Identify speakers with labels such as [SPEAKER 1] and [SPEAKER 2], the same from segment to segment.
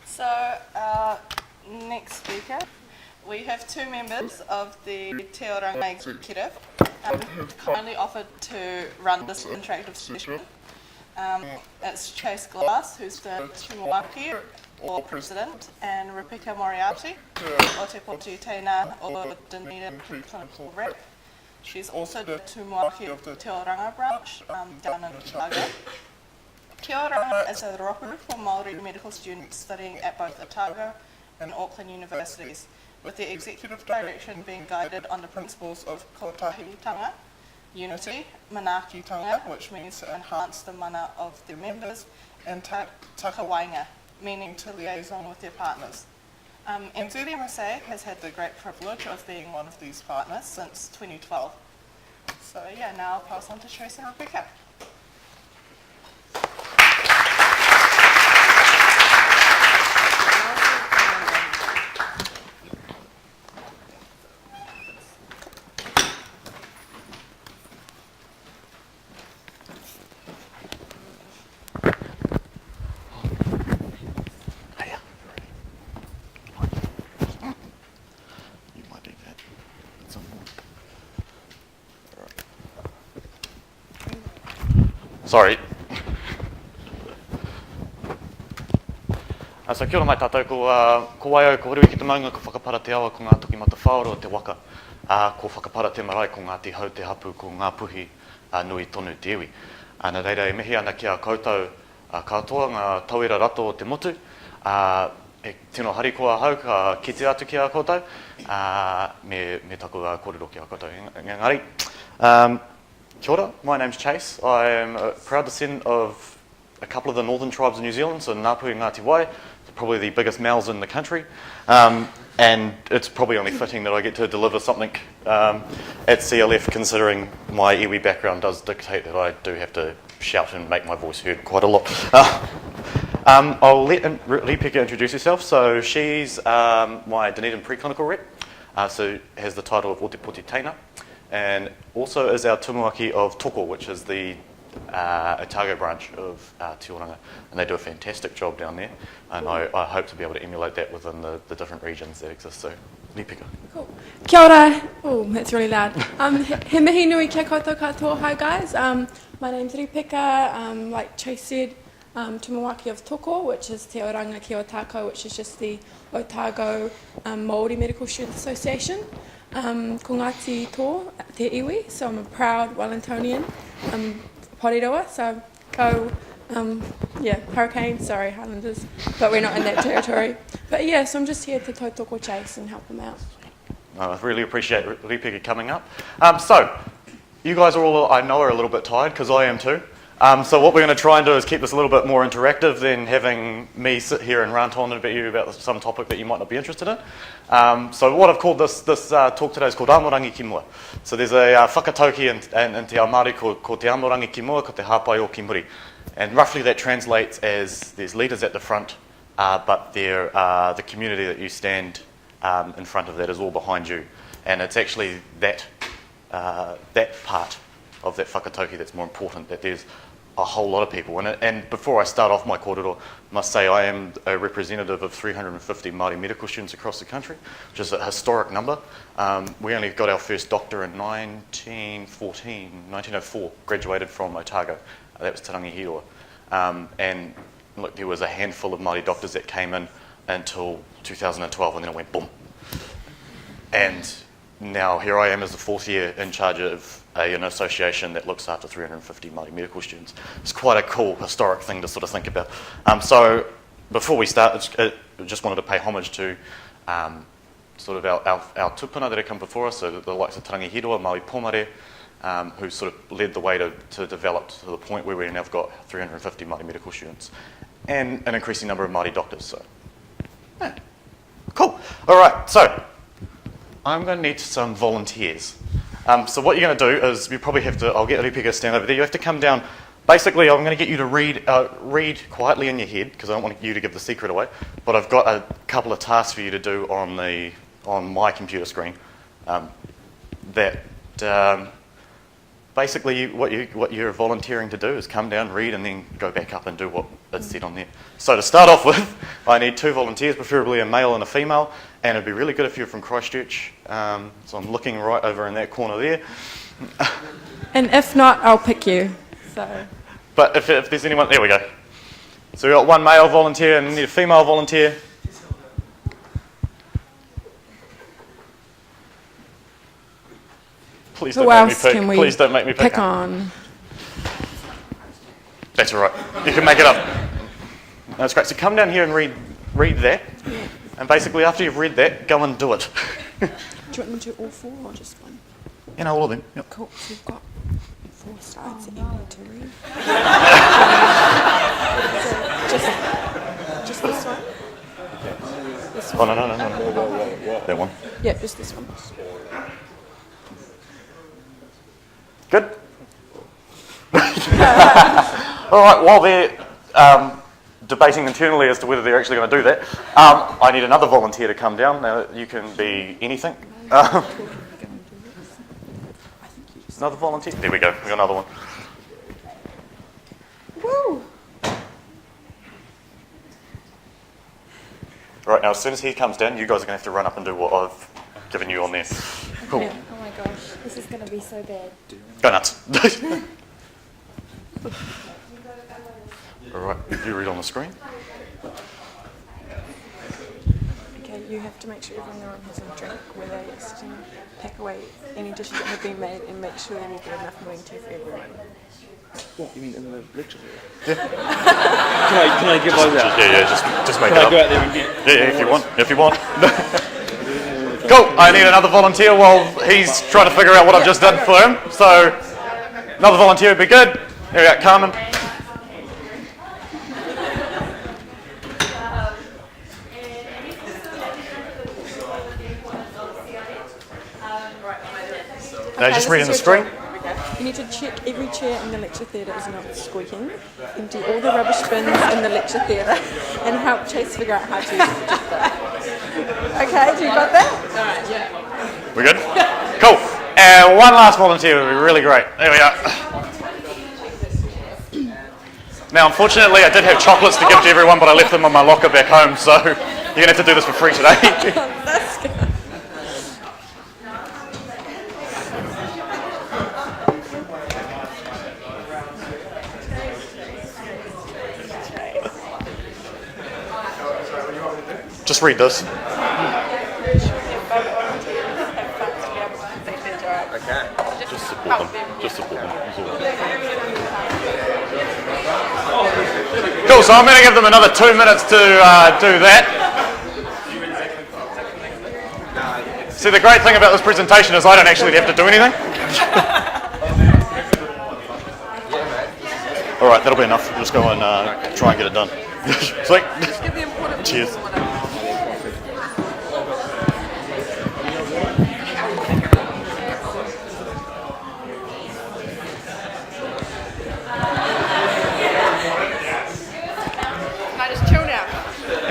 [SPEAKER 1] So our next speaker, we have two members of the Te Oranga executive who kindly offered to run this interactive session. It's Chayce who's the Tumawaki or president, and Ripeka Moriarty, o te poti teina o Dunedin clinical rep. She's also the Tumawaki of the Te Oranga branch down in Otago. Te Oranga is a rōpū for Māori medical students studying at both Otago and Auckland universities, with the executive direction being guided on the principles of kotahitanga, unity, manaakitanga, which means to enhance the mana of their members, and takawainga, meaning to liaison with their partners. NZMSA has had the great privilege of being one of these partners since 2012. So now I'll pass on to Chayce and Ripeka.
[SPEAKER 2] Sorry. So kia ora mai tātou, ko waio, ko horu i ki te maunga, ko whakapara te awa ko ngā toki mata whaoro te waka, ko whakapara te marae ko ngā te hau te hapu ko ngā puhi nui tonu te iwi. Nā reira e mihi ana ki a koutou katoa ngā tauira rato o te motu, e tino hari kua hau ka kite atu ki a koutou, me taku kōrero ki a koutou. Engari, kia ora, my name's Chayce. I am a proud descendant of a couple of the northern tribes of New Zealand, so Ngāpuhi and Ngāti Wai, probably the biggest mouths in the country. And it's probably only fitting that I get to deliver something at CLF, considering my iwi background does dictate that I do have to shout and make my voice heard quite a lot. I'll let Ripeka introduce herself. So she's my Dunedin preclinical rep, so has the title of o te poti teina, and also is our Tumawaki of Toko, which is the Otago branch of Te Oranga, and they do a fantastic job down there, and I hope to be able to emulate that within the different regions that exist. So, Ripeka.
[SPEAKER 3] Cool. Kia ora. Oh, that's really loud. He mihi nui kia koutou katoa. Hi guys. My name's Ripeka. Like Chayce said, Tumawaki of Toko, which is Te Oranga ki Otago, which is just the Otago Māori Medical Students Association. Ko Ngāti tō, te iwi, so I'm a proud Wellingtonian, Poriroa, so go, Hurricanes, sorry, Highlanders, but we're not in that territory. But so I'm just here to tautoko Chayce and help them out.
[SPEAKER 2] I really appreciate Ripeka coming up. So, you guys are all, I know, are a little bit tired, because I am too. So what we're going to try and do is keep this a little bit more interactive than having me sit here and rant on about you about some topic that you might not be interested in. So what I've called this talk today is called Amorangi ki mua. So there's a whakatauki in te ao Māori ko te Amorangi ki mua, ko te hāpai o ki muri. And roughly that translates as there's leaders at the front, but they're the community that you stand in front of that is all behind you. And it's actually that part of that whakatauki that's more important, that there's a whole lot of people. And before I start off my kōrero, I must say I am a representative of 350 Māori medical students across the country, which is a historic number. We only got our first doctor in 1904, graduated from Otago. That was Te Rangihiroa. And look, there was a handful of Māori doctors that came in until 2012, and then it went boom. And now here I am as the fourth year in charge of an association that looks after 350 Māori medical students. It's quite a cool, historic thing to sort of think about. So before we start, I just wanted to pay homage to sort of our tupuna that have come before us, so the likes of Te Rangihiroa, Maui Pomare, who sort of led the way to develop to the point where we now have got 350 Māori medical students and an increasing number of Māori doctors. So, yeah. Cool. All right, so I'm going to need some volunteers. So what you're going to do is you probably have to, I'll get Ripeka to stand over there, you have to come down. Basically, I'm going to get you to read quietly in your head, because I don't want you to give the secret away, but I've got a couple of tasks for you to do on my computer screen that basically what you're volunteering to do is come down, read, and then go back up and do what is said on there. So to start off with, I need 2 volunteers, preferably a male and a female, and it'd be really good if you're from Christchurch. So I'm looking right over in that corner there.
[SPEAKER 3] And if not, I'll pick you. So.
[SPEAKER 2] But if there's anyone, there we go. So we've got 1 male volunteer and we need a female volunteer. Please don't
[SPEAKER 3] Who
[SPEAKER 2] make me
[SPEAKER 3] else
[SPEAKER 2] pick.
[SPEAKER 3] can we
[SPEAKER 2] Please don't make me pick.
[SPEAKER 3] pick on?
[SPEAKER 2] That's all right. You can make it up. That's great. So come down here and read that.
[SPEAKER 3] Yeah.
[SPEAKER 2] And basically after you've read that, go and do it.
[SPEAKER 3] Do you want me to do all 4 or just 1?
[SPEAKER 2] You know, all of them. Yep.
[SPEAKER 3] Cool. So you've got 4 slides that you need to read. So just this one? This
[SPEAKER 2] Oh,
[SPEAKER 3] one?
[SPEAKER 2] no. That one.
[SPEAKER 3] Yeah, just this one.
[SPEAKER 2] Good? All right, while they're debating internally as to whether they're actually going to do that, I need another volunteer to come down. Now, you can be anything. Another volunteer? There we go, we got another one.
[SPEAKER 3] Woo!
[SPEAKER 2] Right, now as soon as he comes down, you guys are going to have to run up and do what I've given you on there. Cool.
[SPEAKER 3] Yeah.
[SPEAKER 4] Oh my gosh, this is going to be so bad.
[SPEAKER 2] Go nuts. All right, you read on the screen.
[SPEAKER 5] Okay, you have to make sure everyone in the room has a drink where they pack away any dishes that have been made and make sure that you've got enough morning tea for everyone.
[SPEAKER 6] What, you mean in the lecture area?
[SPEAKER 2] Yeah.
[SPEAKER 6] Can I give those out?
[SPEAKER 2] Yeah, just make
[SPEAKER 6] Can
[SPEAKER 2] it
[SPEAKER 6] I
[SPEAKER 2] up.
[SPEAKER 6] go out there and get...
[SPEAKER 2] Yeah, if you want. Cool, I need another volunteer while he's trying to figure out what I've just done for him. So, another volunteer would be good. There we go, Carmen. No, just reading the screen.
[SPEAKER 5] You need to check every chair in the lecture theatre is not squeaking, empty all the rubbish bins in the lecture theatre, and help Chayce figure out how to use the projector. Okay, do you got that? Alright, yeah.
[SPEAKER 2] We good? Cool. And one last volunteer would be really great. There we go. Now, unfortunately, I did have chocolates to give to everyone, but I left them on my locker back home, so you're going to have to do this for free today.
[SPEAKER 5] That's good.
[SPEAKER 2] Just read this.
[SPEAKER 6] Okay.
[SPEAKER 2] Just support them. Just support them. Cool, so I'm going to give them another 2 minutes to do that. See, the great thing about this presentation is I don't actually have to do anything. All right, that'll be enough. We'll just go and try and get it done. Sweet. Cheers.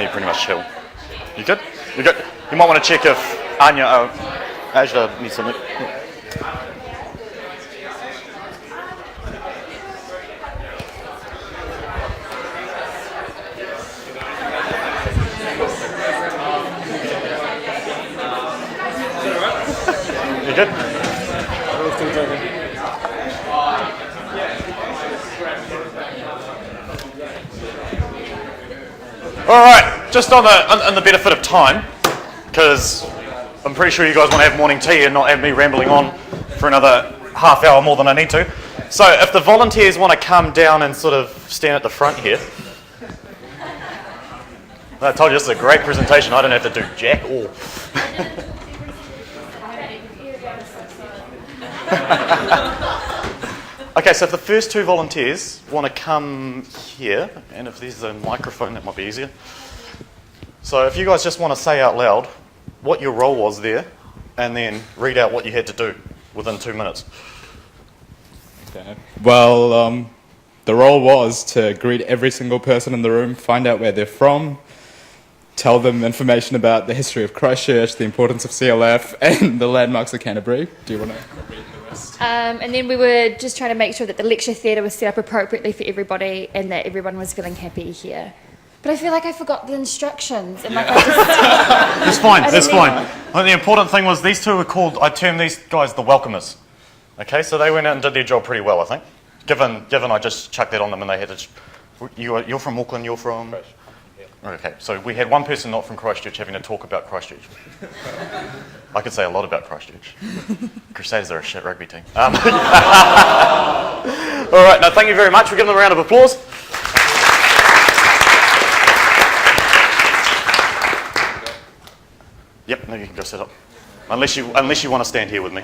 [SPEAKER 2] You pretty much chill. You good? You good? You might want to check if Anya, Ajda needs something. You good? All right, just on the benefit of time, because I'm pretty sure you guys want to have morning tea and not have me rambling on for another half hour more than I need to. So if the volunteers want to come down and sort of stand at the front here. I told you this is a great presentation. I don't have to do jack all. Okay, so if the first 2 volunteers want to come here, and if there's a microphone, that might be easier. So if you guys just want to say out loud what your role was there, and then read out what you had to do within 2 minutes.
[SPEAKER 7] Okay. Well, the role was to greet every single person in the room, find out where they're from, tell them information about the history of Christchurch, the importance of CLF, and the landmarks of Canterbury. Do you want to read the rest?
[SPEAKER 4] And then we were just trying to make sure that the lecture theatre was set up appropriately for everybody and that everyone was feeling happy here. But I feel like I forgot the instructions. And like I just,
[SPEAKER 2] It's fine,
[SPEAKER 4] I
[SPEAKER 2] it's
[SPEAKER 4] don't
[SPEAKER 2] fine.
[SPEAKER 4] know.
[SPEAKER 2] I think the important thing was these two were called, I termed these guys the welcomers. Okay, so they went out and did their job pretty well, I think. Given I just chucked that on them and they had to... You're from Auckland, you're from...
[SPEAKER 6] Christchurch.
[SPEAKER 2] Okay, so we had one person not from Christchurch having to talk about Christchurch. I could say a lot about Christchurch. Crusaders are a shit rugby team. All right, now thank you very much. We'll give them a round of applause. Yep, no, you can go sit up. Unless you want to stand here with me.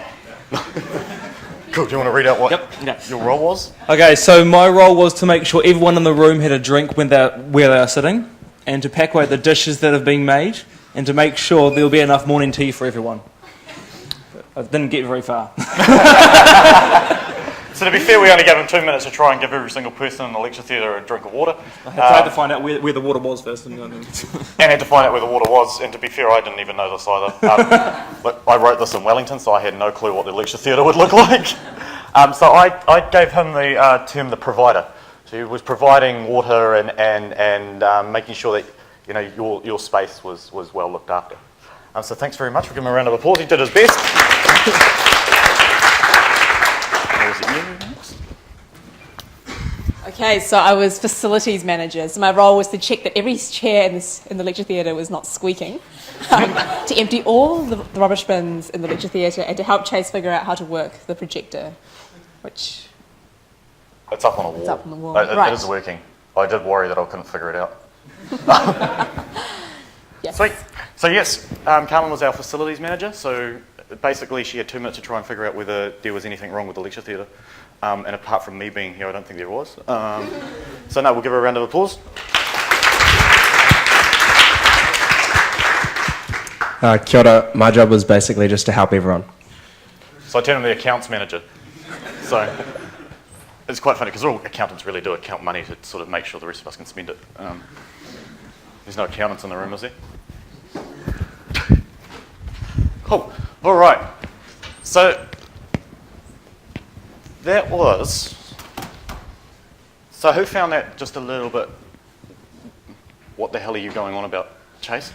[SPEAKER 2] Cool, do you want to read out what your role was?
[SPEAKER 6] Okay, so my role was to make sure everyone in the room had a drink when where they are sitting, and to pack away the dishes that have been made, and to make sure there will be enough morning tea for everyone. I didn't get very far.
[SPEAKER 2] So to be fair, we only gave them 2 minutes to try and give every single person in the lecture theatre a drink of water.
[SPEAKER 6] I tried to find out where the water was first. And
[SPEAKER 2] had to find out where the water was, and to be fair, I didn't even know this either. Look, I wrote this in Wellington, so I had no clue what the lecture theatre would look like. So I gave him the term the provider. So he was providing water and making sure that your space was well looked after. So thanks very much. We'll give him a round of applause. He did his best.
[SPEAKER 8] Okay, so I was facilities manager. So my role was to check that every chair in the lecture theatre was not squeaking, to empty all the rubbish bins in the lecture theatre, and to help Chayce figure out how to work the projector, which...
[SPEAKER 2] It's up on a wall.
[SPEAKER 8] It's up on the wall.
[SPEAKER 2] It is working. I did worry that I couldn't figure it out.
[SPEAKER 8] Yes.
[SPEAKER 2] Sweet. So yes, Carmen was our facilities manager. So basically she had 2 minutes to try and figure out whether there was anything wrong with the lecture theatre. And apart from me being here, I don't think there was. So no, we'll give her a round of applause.
[SPEAKER 9] Kia ora. My job was basically just to help everyone.
[SPEAKER 2] So I turned him the accounts manager. So it's quite funny because all accountants really do account money to sort of make sure the rest of us can spend it. There's no accountants in the room, is there? Cool. All right. So that was... So who found that just a little bit... What the hell are you going on about, Chayce?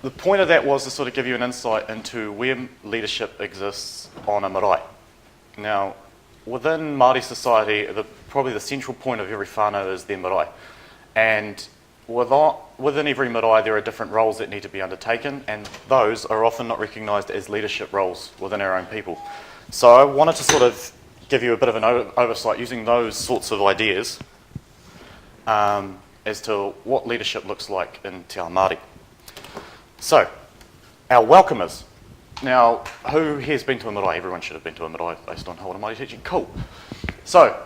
[SPEAKER 2] The point of that was to sort of give you an insight into where leadership exists on a marae. Now, within Māori society, probably the central point of every whānau is their marae. And within every marae, there are different roles that need to be undertaken, and those are often not recognised as leadership roles within our own people. So I wanted to sort of give you a bit of an oversight using those sorts of ideas as to what leadership looks like in Te Ao Māori. So, our welcomers. Now, who here's been to a marae? Everyone should have been to a marae based on Hawana Māori teaching. Cool. So,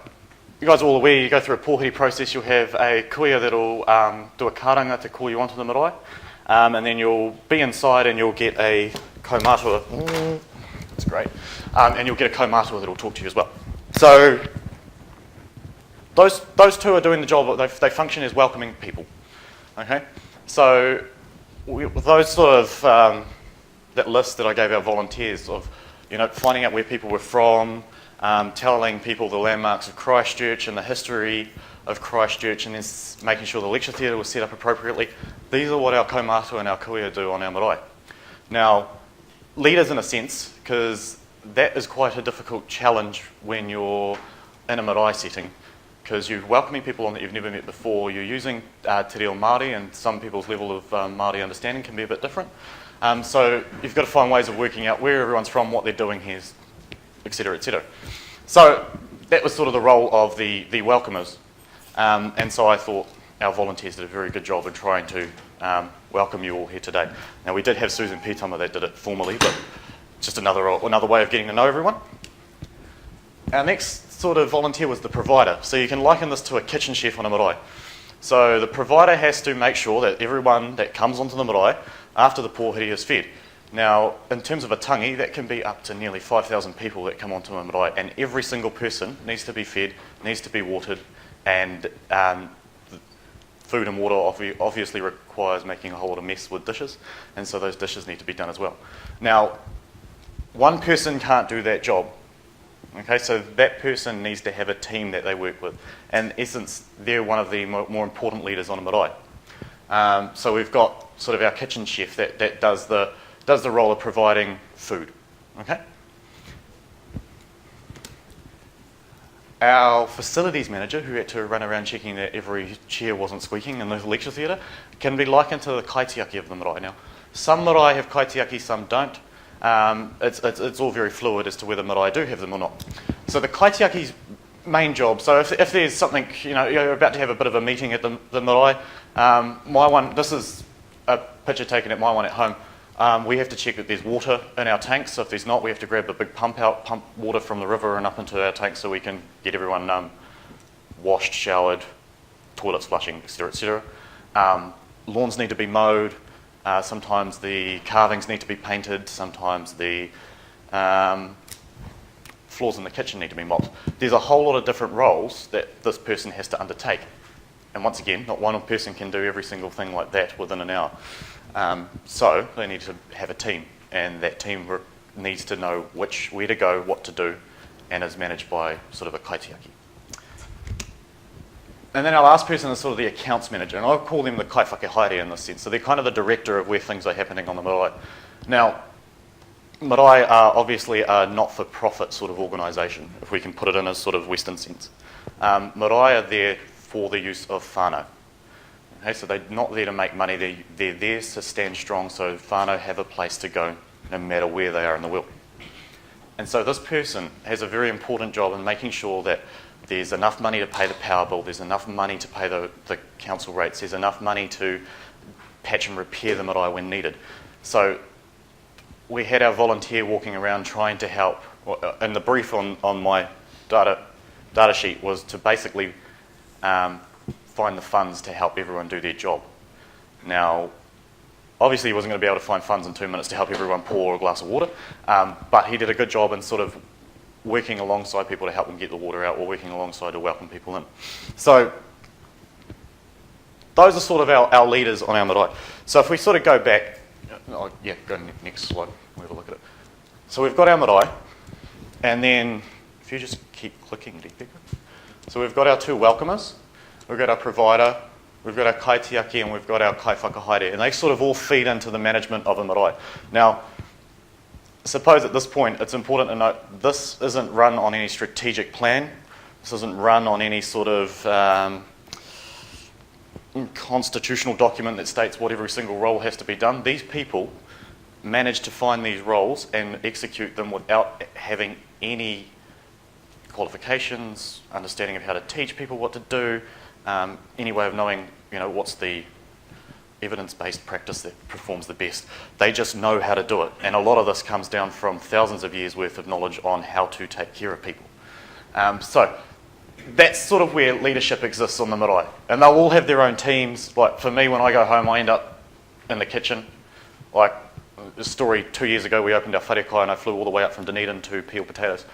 [SPEAKER 2] you guys are all aware, you go through a pōhiri process, you'll have a kuia that'll do a karanga to call you onto the marae, and then you'll be inside and you'll get a kaumatua. That's great. And you'll get a kaumatua that'll talk to you as well. So, those two are doing the job, they function as welcoming people. Okay? So, with those sort of, that list that I gave our volunteers of, finding out where people were from, telling people the landmarks of Christchurch and the history of Christchurch, and then making sure the lecture theatre was set up appropriately. These are what our kaumatua and our kuia do on our marae. Now, leaders in a sense, because that is quite a difficult challenge when you're in a marae setting, because you're welcoming people on that you've never met before, you're using te reo Māori, and some people's level of Māori understanding can be a bit different. So you've got to find ways of working out where everyone's from, what they're doing here, etc., etc. So that was sort of the role of the welcomers. And so I thought our volunteers did a very good job in trying to welcome you all here today. Now, we did have Susan Pitama that did it formally, but just another way of getting to know everyone. Our next sort of volunteer was the provider. So you can liken this to a kitchen chef on a marae. So the provider has to make sure that everyone that comes onto the marae after the pōhiri is fed. Now, in terms of a tangi, that can be up to nearly 5,000 people that come onto a marae, and every single person needs to be fed, needs to be watered, and food and water obviously requires making a whole lot of mess with dishes, and so those dishes need to be done as well. Now, one person can't do that job. Okay, so that person needs to have a team that they work with. And in essence, they're one of the more important leaders on a marae. So we've got sort of our kitchen chef that does the role of providing food. Okay? Our facilities manager, who had to run around checking that every chair wasn't squeaking in the lecture theatre, can be likened to the kaitiaki of the marae. Now, some marae have kaitiaki, some don't. It's all very fluid as to whether marae do have them or not. So the kaitiaki's main job, so if there's something, you're about to have a bit of a meeting at the marae, my one, this is a picture taken at my one at home. We have to check that there's water in our tanks. So if there's not, we have to grab the big pump water from the river and up into our tanks so we can get everyone washed, showered, toilets flushing, etc., etc. Lawns need to be mowed. Sometimes the carvings need to be painted. Sometimes the floors in the kitchen need to be mopped. There's a whole lot of different roles that this person has to undertake. And once again, not one person can do every single thing like that within an hour. So they need to have a team, and that team needs to know where to go, what to do, and is managed by sort of a kaitiaki. And then our last person is sort of the accounts manager, and I'll call them the kaiwhakehaere in this sense. So they're kind of the director of where things are happening on the marae. Now, marae are obviously a not-for-profit sort of organisation, if we can put it in a sort of Western sense. Marae are there for the use of whānau. Okay, so they're not there to make money, they're there to stand strong so whānau have a place to go no matter where they are in the world. And so this person has a very important job in making sure that there's enough money to pay the power bill, there's enough money to pay the council rates, there's enough money to patch and repair the marae when needed. So we had our volunteer walking around trying to help, and the brief on my data sheet was to basically find the funds to help everyone do their job. Now, obviously he wasn't going to be able to find funds in 2 minutes to help everyone pour a glass of water, but he did a good job in sort of working alongside people to help them get the water out, or working alongside to welcome people in. So those are sort of our leaders on our marae. So if we sort of go back, go next slide, we'll have a look at it. So we've got our marae, and then if you just keep clicking, Ripeka. So we've got our two welcomers, we've got our provider, we've got our kaitiaki, and we've got our kaiwhakahaere, and they sort of all feed into the management of a marae. Now, I suppose at this point it's important to note this isn't run on any strategic plan, this isn't run on any sort of constitutional document that states what every single role has to be done. These people manage to find these roles and execute them without having any qualifications, understanding of how to teach people what to do, any way of knowing, what's the evidence-based practice that performs the best. They just know how to do it. And a lot of this comes down from thousands of years worth of knowledge on how to take care of people. So that's sort of where leadership exists on the marae. And they'll all have their own teams. Like for me, when I go home, I end up in the kitchen. Like the story 2 years ago, we opened our wharekai and I flew all the way up from Dunedin to peel potatoes.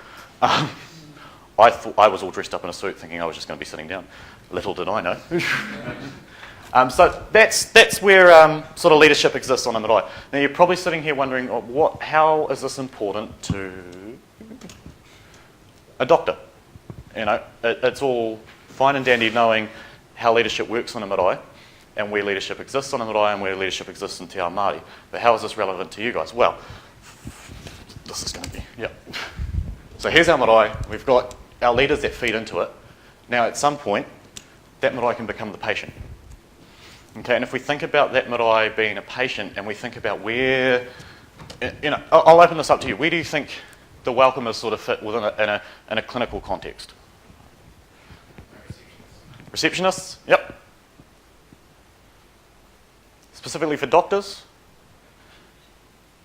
[SPEAKER 2] I thought I was all dressed up in a suit thinking I was just going to be sitting down. Little did I know. So that's where sort of leadership exists on a marae. Now you're probably sitting here wondering, how is this important to a doctor? It's all fine and dandy knowing how leadership works on a marae and where leadership exists on a marae and where leadership exists in Te Ao Māori. But how is this relevant to you guys? Well, this is going to be, So here's our marae. We've got our leaders that feed into it. Now at some point, that marae can become the patient. Okay, and if we think about that marae being a patient and we think about where, I'll open this up to you. Where do you think the welcomers sort of fit within in a clinical context? Receptionists? Yep. Specifically for doctors?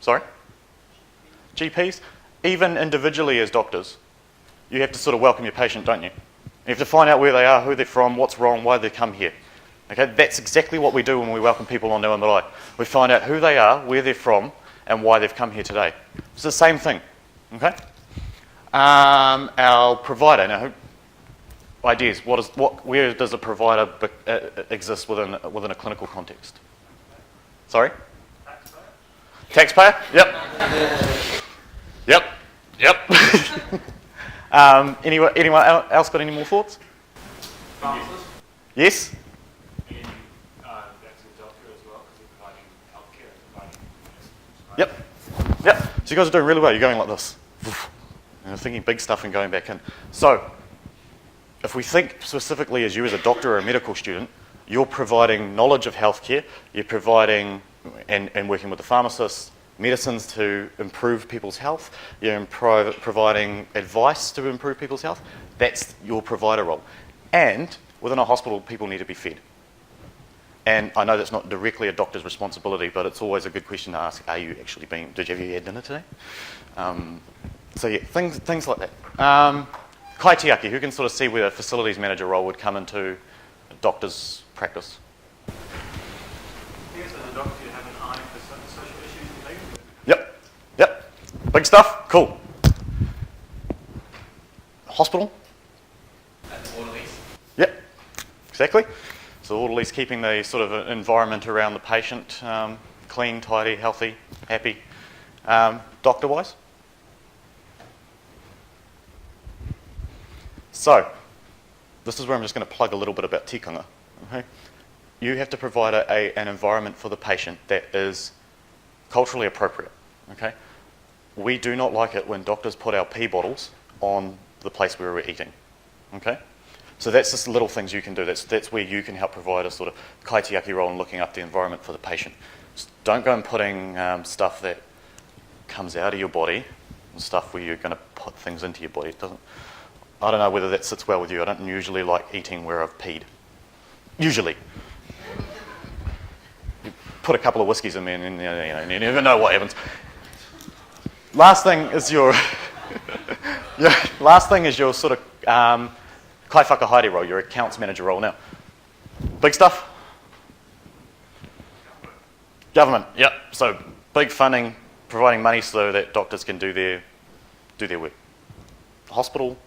[SPEAKER 2] Sorry? GPs? Even individually as doctors, you have to sort of welcome your patient, don't you? You have to find out where they are, who they're from, what's wrong, why they come here. Okay, that's exactly what we do when we welcome people onto a marae. We find out who they are, where they're from, and why they've come here today. It's the same thing. Okay. Our provider. Now, ideas. Where does a provider exist within a clinical context? Sorry. Taxpayer. Yep. Yep. Anyone else got any more thoughts?
[SPEAKER 10] Pharmacist?
[SPEAKER 2] Yes?
[SPEAKER 10] And that's a doctor as well, because they're providing healthcare and providing medicine.
[SPEAKER 2] Yep. Yep. So you guys are doing really well. You're going like this. And thinking big stuff and going back in. So, if we think specifically as you as a doctor or a medical student, you're providing knowledge of healthcare, you're providing, and working with the pharmacists, medicines to improve people's health, you're providing advice to improve people's health. That's your provider role. And within a hospital, people need to be fed. And I know that's not directly a doctor's responsibility, but it's always a good question to ask, did you have your dinner today? So yeah, things like that. Kaitiaki, who can sort of see where a facilities manager role would come into a doctor's practice?
[SPEAKER 10] Yes, as a doctor, you have an eye for some social issues you deal with.
[SPEAKER 2] Yep. Big stuff. Cool. Hospital?
[SPEAKER 10] Orderlies.
[SPEAKER 2] Yep. Exactly. So orderlies keeping the sort of environment around the patient clean, tidy, healthy, happy. Doctor-wise? So, this is where I'm just going to plug a little bit about tikanga. Okay? You have to provide an environment for the patient that is culturally appropriate. Okay? We do not like it when doctors put our pee bottles on the place where we're eating. Okay? So that's just little things you can do. That's where you can help provide a sort of kaitiaki role in looking up the environment for the patient. Just don't go and putting stuff that comes out of your body, stuff where you're going to put things into your body. It doesn't. I don't know whether that sits well with you. I don't usually like eating where I've peed. Usually. You put a couple of whiskies in there and you never know what happens. Last thing is your sort of kai whakahaere role, your accounts manager role. Now, big stuff? Government, yep. So big funding, providing money so that doctors can do their work. Hospital,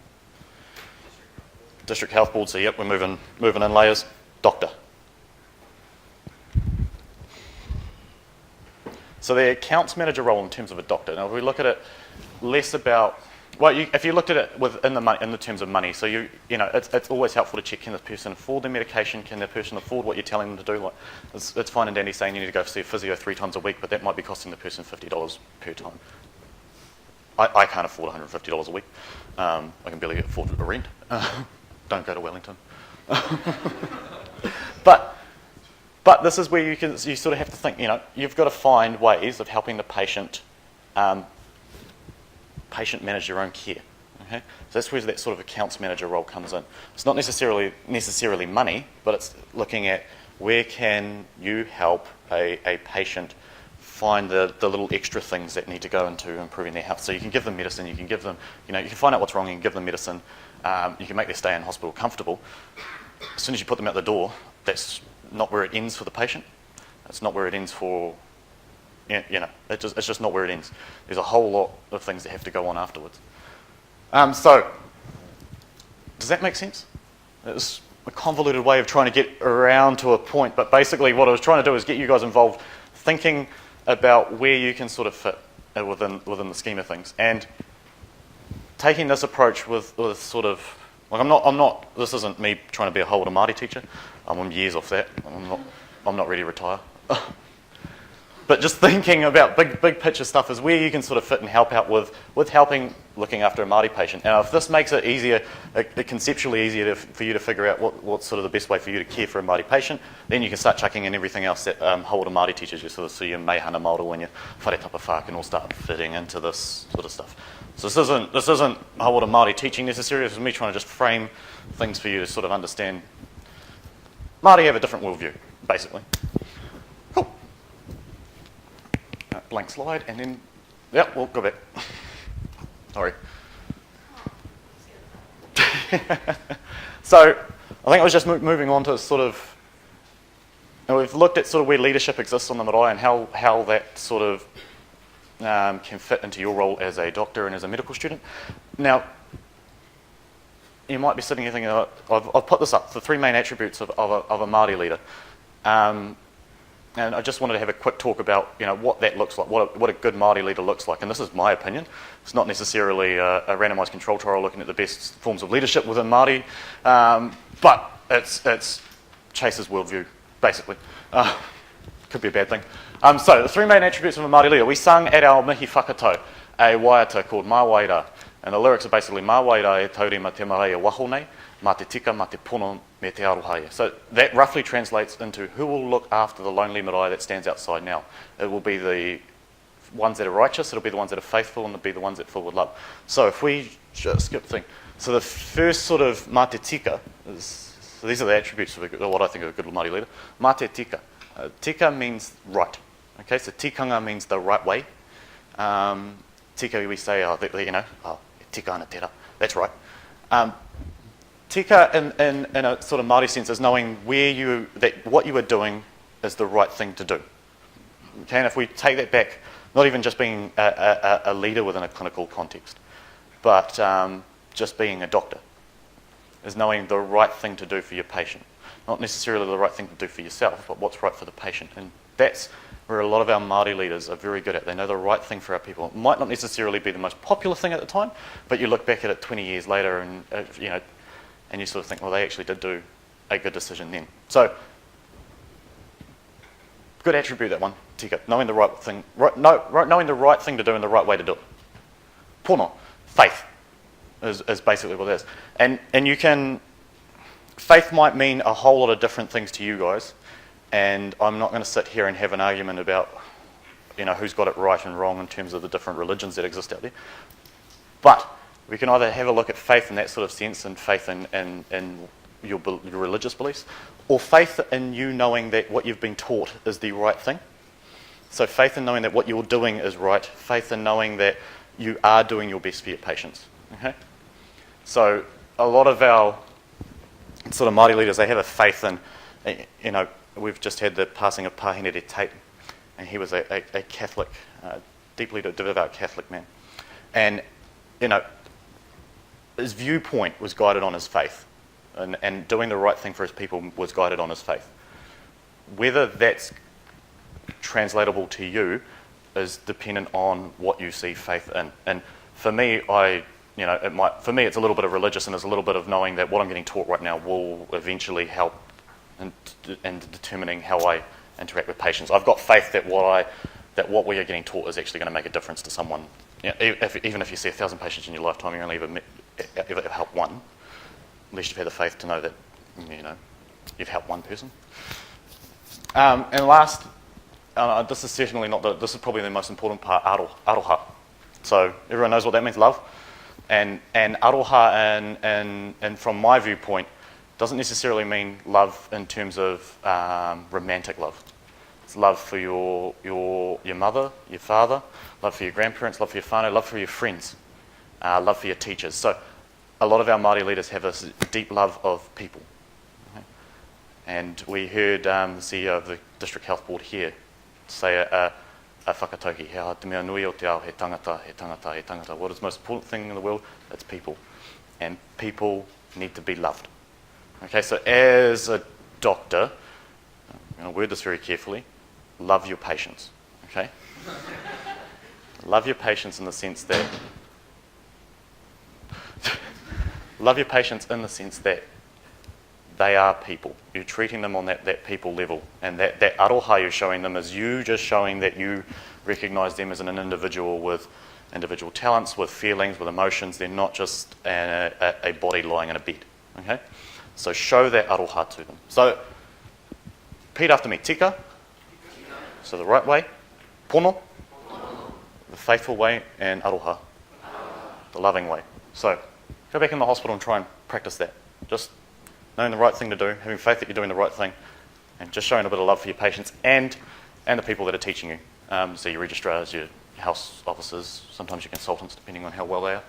[SPEAKER 2] district health board, so yep, we're moving in layers. Doctor. So the accounts manager role in terms of a doctor. Now, if we look at it less about, if you looked at it in the terms of money, so it's always helpful to check, can this person afford their medication? Can the person afford what you're telling them to do? Like, it's fine and dandy saying you need to go see a physio 3 times a week, but that might be costing the person $50 per time. I can't afford $150 a week. I can barely afford a rent. Don't go to Wellington. But this is where you sort of have to think, you've got to find ways of helping the patient manage their own care. Okay? So that's where that sort of accounts manager role comes in. It's not necessarily money, but it's looking at where can you help a patient find the little extra things that need to go into improving their health. So you can give them medicine, you can give them, you can find out what's wrong and give them medicine. You can make their stay in hospital comfortable. As soon as you put them out the door, that's not where it ends for the patient. That's not where it ends for, it's just not where it ends. There's a whole lot of things that have to go on afterwards. So, does that make sense? It's a convoluted way of trying to get around to a point, but basically what I was trying to do is get you guys involved thinking about where you can sort of fit within the scheme of things. And taking this approach with sort of, like I'm not, this isn't me trying to be a Holder Māori teacher. I'm years off that. I'm not ready to retire. But just thinking about big picture stuff is where you can sort of fit and help out with helping looking after a Māori patient. Now, if this makes it easier, conceptually easier for you to figure out what's sort of the best way for you to care for a Māori patient, then you can start chucking in everything else that Holder Māori teaches you. So your mehana Māori and your wharetapa whā can all start fitting into this sort of stuff. So this isn't Holder Māori teaching necessarily. This is me trying to just frame things for you to sort of understand. Māori have a different worldview, basically. Cool. Blank slide, and then, yep, we'll go back. Sorry. So, I think I was just moving on to sort of, we've looked at sort of where leadership exists on the marae and how that sort of can fit into your role as a doctor and as a medical student. Now, you might be sitting here thinking, I've put this up, the 3 main attributes of a Māori leader. And I just wanted to have a quick talk about what that looks like, what a good Māori leader looks like. And this is my opinion. It's not necessarily a randomised control trial looking at the best forms of leadership within Māori, but it's Chayce's worldview, basically. Could be a bad thing. So the three main attributes of a Māori leader. We sung at our mihi whakatau a waiata called Mā Waira. And the lyrics are basically Mā Waira e tauri ma te marae e waho nei, ma te tika, ma te pono, me te arohaia. So that roughly translates into who will look after the lonely marae that stands outside now. It will be the ones that are righteous, it'll be the ones that are faithful, and it'll be the ones that fill with love. So if we just skip the thing. So the first sort of ma te tika is, so these are the attributes of what I think of a good Māori leader. Ma te tika. Tika means right. Okay, so tikanga means the right way. Tika, we say, tika ana tera. That's right. Tika, in a sort of Māori sense, is knowing that what you are doing is the right thing to do. Okay, and if we take that back, not even just being a leader within a clinical context, but just being a doctor, is knowing the right thing to do for your patient. Not necessarily the right thing to do for yourself, but what's right for the patient. And that's where a lot of our Māori leaders are very good at. They know the right thing for our people. It might not necessarily be the most popular thing at the time, but you look back at it 20 years later and and you sort of think, well, they actually did do a good decision then. So, good attribute, that one, tika, knowing the right thing, knowing the right thing to do and the right way to do it. Pono, faith, is basically what it is. And you can, faith might mean a whole lot of different things to you guys, and I'm not going to sit here and have an argument about who's got it right and wrong in terms of the different religions that exist out there. But we can either have a look at faith in that sort of sense, and faith in your religious beliefs, or faith in you knowing that what you've been taught is the right thing. So faith in knowing that what you're doing is right, faith in knowing that you are doing your best for your patients. Okay? So a lot of our sort of Māori leaders, they have a faith in, we've just had the passing of Pāhine Re Tate, and he was a Catholic, deeply devout Catholic man. And, his viewpoint was guided on his faith, and doing the right thing for his people was guided on his faith. Whether that's translatable to you is dependent on what you see faith in. And for me, for me it's a little bit of religious, and there's a little bit of knowing that what I'm getting taught right now will eventually help in determining how I interact with patients. I've got faith that what we are getting taught is actually going to make a difference to someone. Even if you see 1,000 patients in your lifetime, you only ever help one. At least you've had the faith to know that you've helped one person. And last, this is certainly not this is probably the most important part, aroha. So everyone knows what that means, love. And aroha, and from my viewpoint, doesn't necessarily mean love in terms of romantic love. It's love for your mother, your father, love for your grandparents, love for your whānau, love for your friends, love for your teachers. So a lot of our Māori leaders have this deep love of people. Okay? And we heard the CEO of the District Health Board here say a whakatauki, he te mea nui o te ao, he tangata, he tangata, he tangata. What is the most important thing in the world? It's people. And people need to be loved. Okay, so as a doctor, I'm going to word this very carefully, love your patients, okay? Love your patients in the sense that they are people. You're treating them on that people level, and that aroha you're showing them is you just showing that you recognise them as an individual with individual talents, with feelings, with emotions. They're not just a body lying in a bed, okay? So show that aroha to them. So repeat after me, tika, so the right way, pono, the faithful way, and aroha, the loving way. So go back in the hospital and try and practice that. Just knowing the right thing to do, having faith that you're doing the right thing, and just showing a bit of love for your patients and the people that are teaching you. So your registrars, your house officers, sometimes your consultants, depending on how well they are.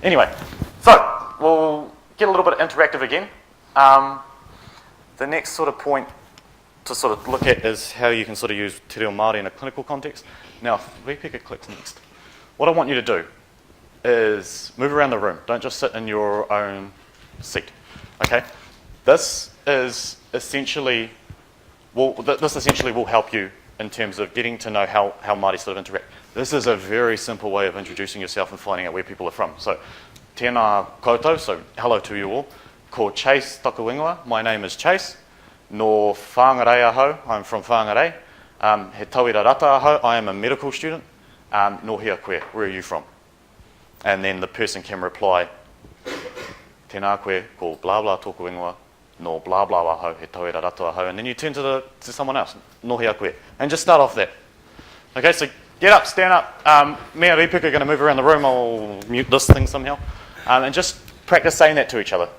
[SPEAKER 2] Anyway, so we'll get a little bit interactive again. The next sort of point to sort of look at is how you can sort of use te reo Māori in a clinical context. Now, if Ripeka clicks next, what I want you to do is move around the room. Don't just sit in your own seat, okay? This is essentially, this essentially will help you in terms of getting to know how Māori sort of interact. This is a very simple way of introducing yourself and finding out where people are from. So, tēnā koutou, so hello to you all. Ko Chayce taku ingoa, my name is Chayce. No Whangarei aho, I'm from Whangarei. He tauira rata aho, I am a medical student. No hea koe, where are you from? And then the person can reply, tēnā koe, ko blah blah tōku ingoa, no blah blah aho, he tauira rata aho. And then you turn to someone else, no hea koe. And just start off there. Okay, so get up, stand up. Me and Ripeka are going to move around the room. I'll mute this thing somehow. And just practice saying that to each other.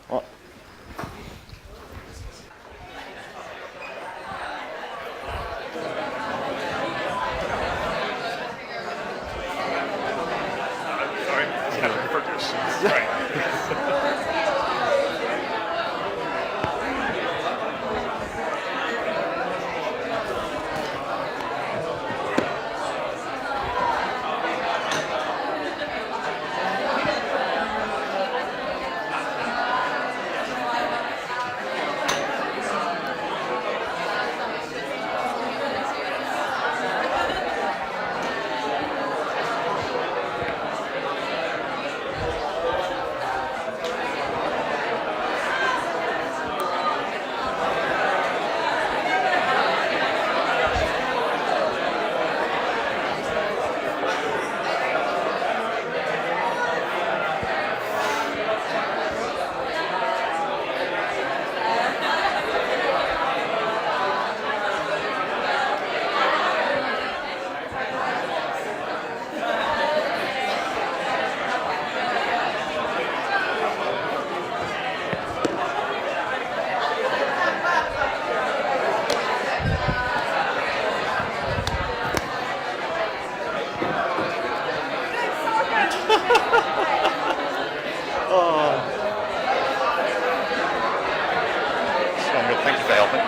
[SPEAKER 2] Thank you for helping.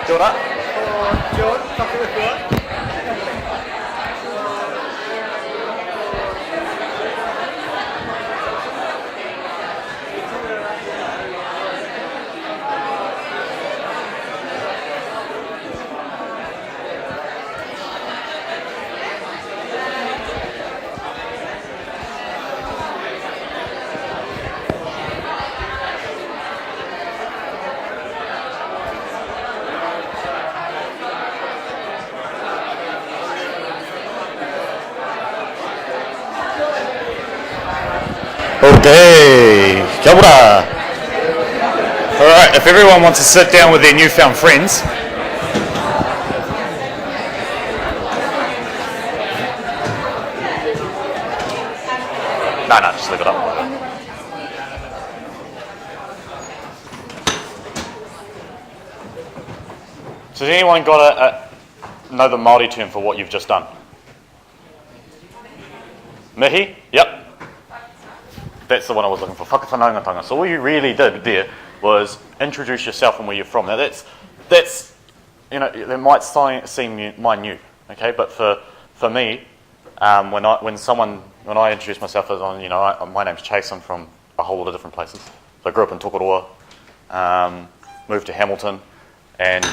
[SPEAKER 2] Kia ora. Kia ora. Okay, kia ora. All right, if everyone wants to sit down with their newfound friends. No, just leave it up. So has anyone got know the Māori term for what you've just done? Mihi? Yep. That's the one I was looking for, whakawhanaungatanga. So all you really did there was introduce yourself and where you're from. Now that's it might seem minute, okay, but for me, when I introduce myself as my name's Chayce, I'm from a whole lot of different places. So I grew up in Tokoroa, moved to Hamilton, and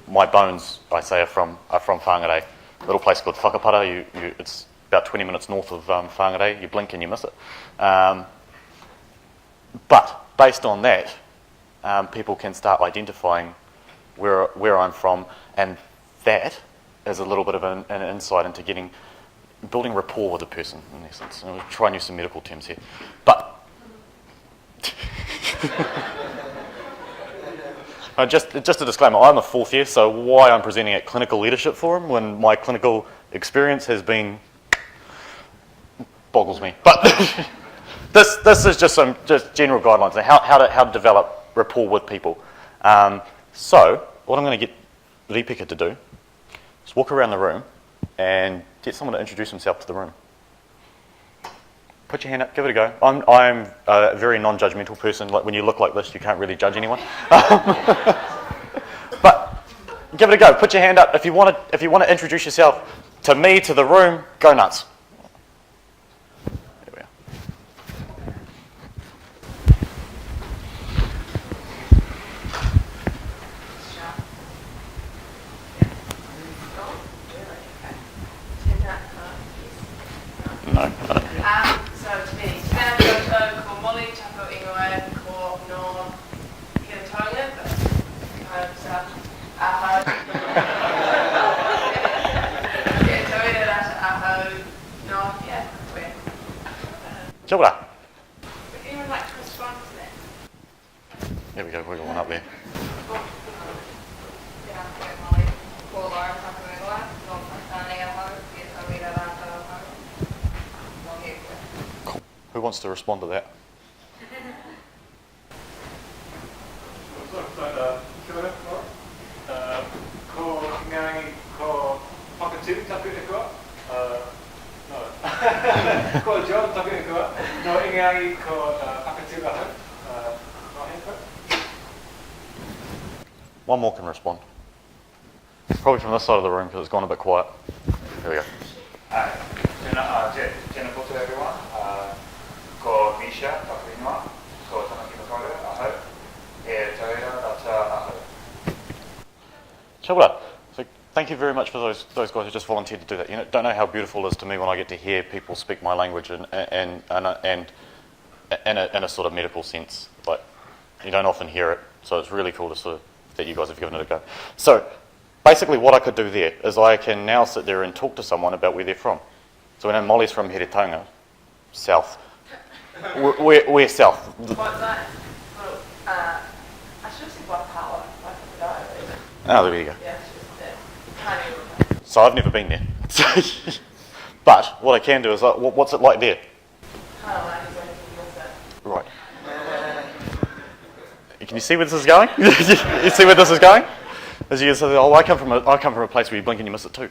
[SPEAKER 2] my bones, I say, are from Whangarei, a little place called Whakapara. It's about 20 minutes north of Whangarei. You blink and you miss it. But based on that, people can start identifying where I'm from, and that is a little bit of an insight into building rapport with a person, in essence. And we'll try and use some medical terms here. But just a disclaimer, I'm a fourth year, so why I'm presenting at Clinical Leadership Forum when my clinical experience has been boggles me. But this is just some general guidelines on how to develop rapport with people. So what I'm going to get Ripeka to do is walk around the room and get someone to introduce himself to the room. Put your hand up, give it a go. I'm a very non-judgmental person. Like when you look like this, you can't really judge anyone. But give it a go. Put your hand up if you want to introduce yourself to me, to the room. Go nuts. There we are. No.
[SPEAKER 11] So to me, tēnā ko Molly, tapu ingoe, ko no Hirotonga, but kind of stuff. Aho. Yeah, toira rata aho. No, yeah, where?
[SPEAKER 2] Kia ora.
[SPEAKER 11] Would anyone like to respond to that?
[SPEAKER 2] There we go, we got one up there.
[SPEAKER 11] Tēnā koe Molly, ko Laura tapu ingoe, no Matenga aho, yeah, toira rata aho. No here koe.
[SPEAKER 2] Cool. Who wants to respond to that?
[SPEAKER 10] Kia ora, Laura. Ko ngangi ko whakatū tapu e koa. No. Ko John tapu e koa. No ngangi ko whakatū aho. No he koe.
[SPEAKER 2] One more can respond. Probably from this side of the room because it's gone a bit quiet. There we go.
[SPEAKER 10] Tēnā koutou everyone. Ko Misha tapu ingoa. Ko Tanaki Makaurau aho. E toira rata aho.
[SPEAKER 2] Kia ora. So thank you very much for those guys who just volunteered to do that. You know, don't know how beautiful it is to me when I get to hear people speak my language and in a sort of medical sense. Like you don't often hear it, so it's really cool to sort of that you guys have given it a go. So basically, what I could do there is I can now sit there and talk to someone about where they're from. So we know Molly's from Hirotonga, south. We're south.
[SPEAKER 11] What's that? Well, I should have said Waipawa.
[SPEAKER 2] Oh, there we go.
[SPEAKER 11] Yeah, it's just that. Kind of.
[SPEAKER 2] So I've never been there. But what I can do is, what's it like there?
[SPEAKER 11] Kind of like it's only with it.
[SPEAKER 2] Right. Can you see where this is going? You see where this is going? As you say, oh, I come from a place where you blink and you miss it too.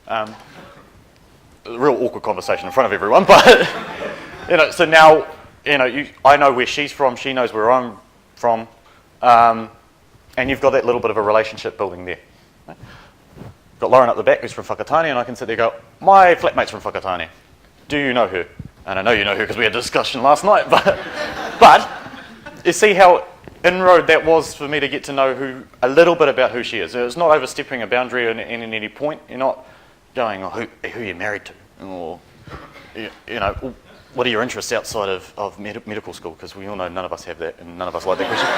[SPEAKER 2] A real awkward conversation in front of everyone, but you know. So now, you know, I know where she's from. She knows where I'm from, and you've got that little bit of a relationship building there. Right? Got Lauren up the back who's from Whakatane, and I can sit there and go, my flatmate's from Whakatane. Do you know her? And I know you know her because we had a discussion last night. But you see how inroad that was for me to get to know a little bit about who she is. It's not overstepping a boundary in any point. You're not going, oh, who are you married to? Or, you know, what are your interests outside of medical school? Because we all know none of us have that and none of us like that question.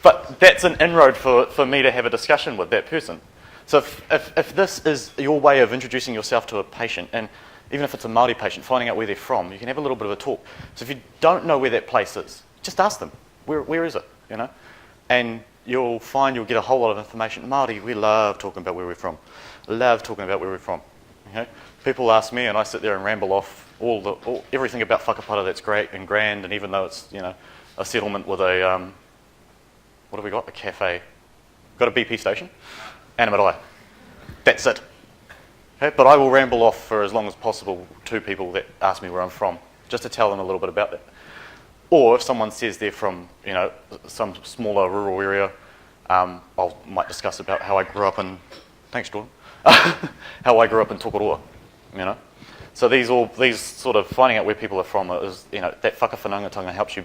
[SPEAKER 2] But that's an inroad for me to have a discussion with that person. So if this is your way of introducing yourself to a patient, and even if it's a Māori patient, finding out where they're from, you can have a little bit of a talk. So if you don't know where that place is, just ask them, where is it, you know? And you'll find you'll get a whole lot of information. Māori, we love talking about where we're from. Love talking about where we're from. Okay? People ask me and I sit there and ramble off everything about whakapara that's great and grand, and even though it's, you know, a settlement with a, what have we got? A cafe. Got a BP station and a marae. That's it. Okay? But I will ramble off for as long as possible to people that ask me where I'm from, just to tell them a little bit about that. Or if someone says they're from, you know, some smaller rural area, might discuss about how I grew up in, thanks Jordan, how I grew up in Tokoroa, you know. So these sort of finding out where people are from is, you know, that whakawhanangatanga helps you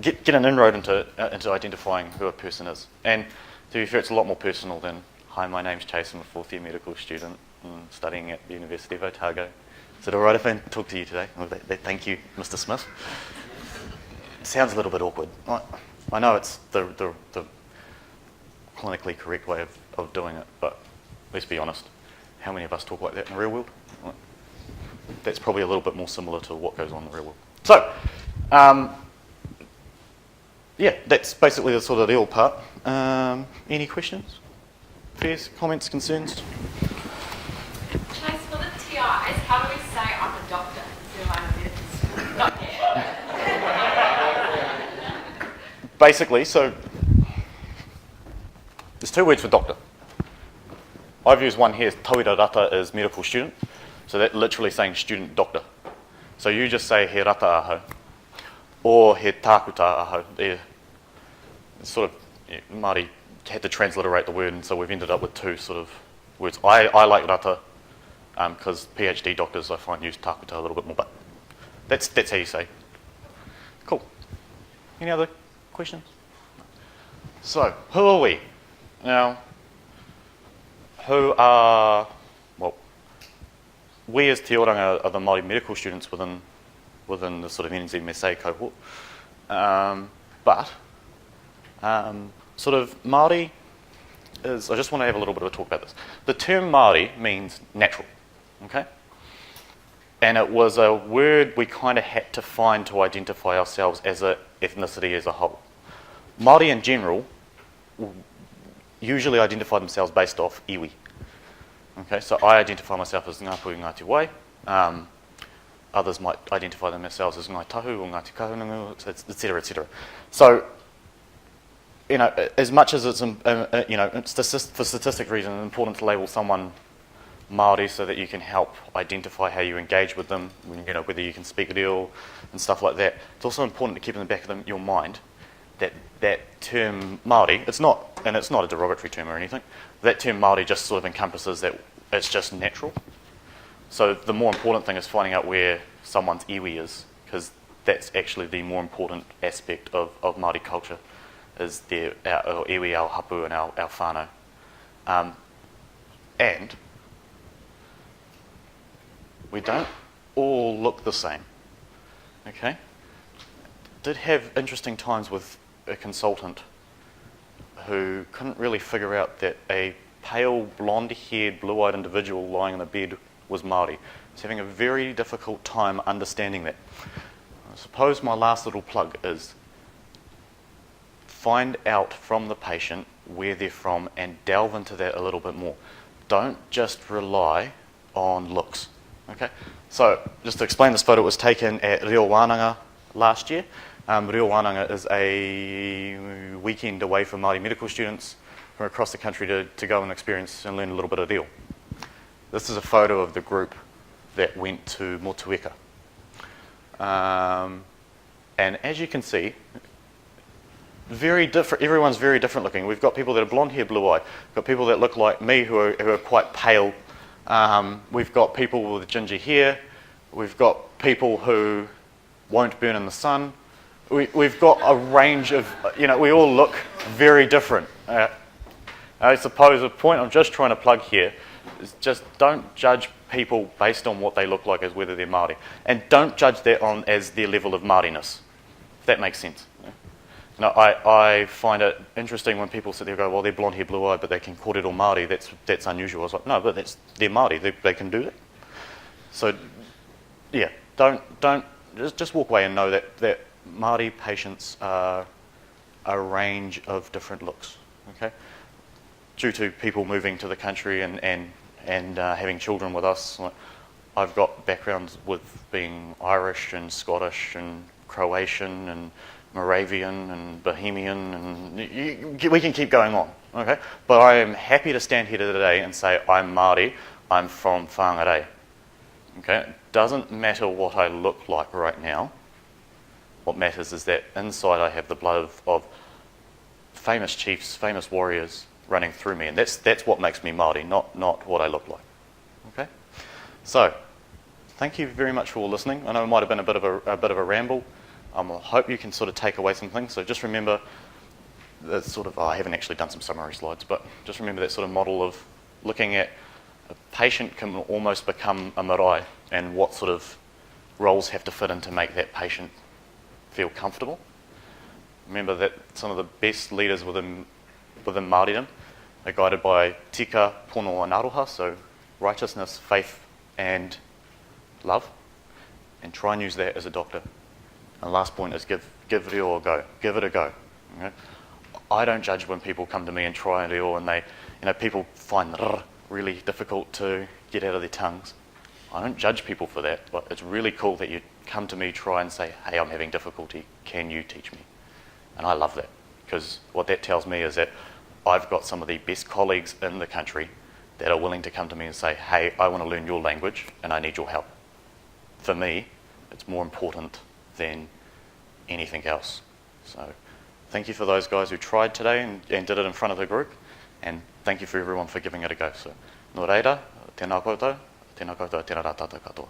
[SPEAKER 2] get an inroad into identifying who a person is. And to be fair, it's a lot more personal than, hi, my name's Chayce, I'm a fourth year medical student studying at the University of Otago. Is it all right if I talk to you today? Thank you, Mr. Smith. It sounds a little bit awkward. I know it's the clinically correct way of doing it, but let's be honest. How many of us talk like that in the real world? That's probably a little bit more similar to what goes on in the real world. So, yeah, that's basically the sort of the all part. Any questions? Fears, comments, concerns?
[SPEAKER 11] Chayce, for the TIs, how do we say I'm a doctor instead of I'm a medical student? Not yet.
[SPEAKER 2] Basically, so there's two words for doctor. I've used one here, tauira rata is medical student. So that literally saying student doctor. So you just say he rata aho or he tākuta aho. It's sort of, Māori had to transliterate the word, and so we've ended up with two sort of words. I like rata because PhD doctors I find use tākuta a little bit more, but that's how you say. Cool. Any other questions? So, who are we? Now, we as Te Oranga are the Māori medical students within the sort of NZMSA cohort. But sort of Māori is, I just want to have a little bit of a talk about this. The term Māori means natural, okay? And it was a word we kind of had to find to identify ourselves as an ethnicity as a whole. Māori in general usually identify themselves based off iwi. Okay, so I identify myself as Ngāpuhi Ngāti Wai. Others might identify themselves as Ngāi Tahu or Ngāti Kahunungu, etc., etc. So, as much as it's, for statistic reasons, important to label someone Māori so that you can help identify how you engage with them, whether you can speak reo and stuff like that. It's also important to keep in the back of your mind that term Māori, it's not a derogatory term or anything, that term Māori just sort of encompasses that it's just natural. So the more important thing is finding out where someone's iwi is, because that's actually the more important aspect of Māori culture, is our iwi, our hapu, and our whānau. And we don't all look the same, okay? Did have interesting times with a consultant who couldn't really figure out that a pale, blonde-haired, blue-eyed individual lying in a bed was Māori. He's having a very difficult time understanding that. I suppose my last little plug is find out from the patient where they're from and delve into that a little bit more. Don't just rely on looks. Okay, so just to explain, this photo was taken at Reo Wānanga last year. Reo Wānanga is a weekend away for Māori medical students from across the country to go and experience and learn a little bit of reo. This is a photo of the group that went to Motueka. And as you can see, very different. Everyone's very different looking. We've got people that are blonde hair, blue eye. We've got people that look like me who are quite pale. We've got people with ginger hair. We've got people who won't burn in the sun. We've got a range of, we all look very different. I suppose the point I'm just trying to plug here is just don't judge people based on what they look like as whether they're Māori. And don't judge that as their level of Māoriness, if that makes sense. I find it interesting when people sit there and go, well, they're blonde hair, blue eyed, but they can kōrero Māori, that's unusual. I was like, no, but they're Māori, they can do that. So, yeah, don't just walk away and know that Māori patients are a range of different looks, okay? Due to people moving to the country and having children with us, I've got backgrounds with being Irish and Scottish and Croatian and Moravian and Bohemian, and we can keep going on, okay? But I am happy to stand here today and say I'm Māori, I'm from Whangarei, okay? It doesn't matter what I look like right now. What matters is that inside I have the blood of famous chiefs, famous warriors running through me, and that's what makes me Māori, not what I look like, okay? So, thank you very much for listening. I know it might have been a bit of a ramble. I hope you can sort of take away some things. So just remember that sort of, I haven't actually done some summary slides, but just remember that sort of model of looking at a patient can almost become a marae, and what sort of roles have to fit in to make that patient feel comfortable. Remember that some of the best leaders within Māoridom are guided by tika, pono and aroha, so righteousness, faith and love, and try and use that as a doctor. And the last point is give reo a go. Give it a go. Okay? I don't judge when people come to me and try reo, and they, people find really difficult to get out of their tongues. I don't judge people for that, but it's really cool that you come to me, try and say, hey, I'm having difficulty, can you teach me? And I love that, because what that tells me is that I've got some of the best colleagues in the country that are willing to come to me and say, hey, I want to learn your language and I need your help. For me, it's more important than anything else. So thank you for those guys who tried today and did it in front of the group, and thank you for everyone for giving it a go. So, no reira, tēnā koutou, tēnā rā tātou katoa.